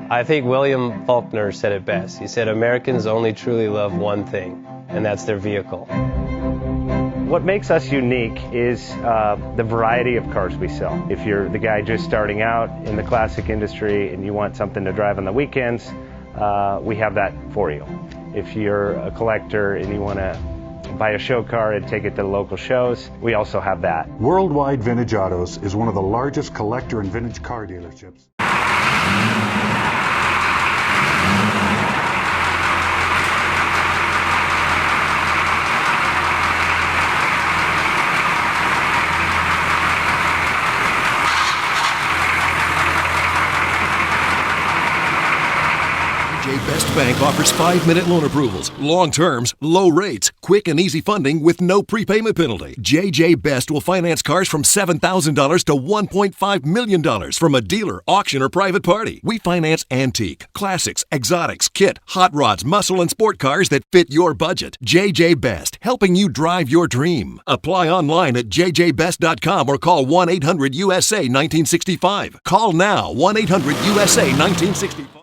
I think William Faulkner said it best. He said, Americans only truly love one thing, and that's their vehicle. What makes us unique is the variety of cars we sell. If you're the guy just starting out in the classic industry and you want something to drive on the weekends, we have that for you. If you're a collector and you want to buy a show car and take it to the local shows, we also have that. Worldwide Vintage Autos is one of the largest collector and vintage car dealerships. JJ Best Bank offers 5-minute loan approvals, long terms, low rates, quick and easy funding with no prepayment penalty. JJ Best will finance cars from $7,000 to $1.5 million from a dealer, auction, or private party. We finance antique, classics, exotics, kit, hot rods, muscle, and sport cars that fit your budget. JJ Best, helping you drive your dream. Apply online at jjbest.com or call 1-800-USA-1965. Call now, 1-800-USA-1965.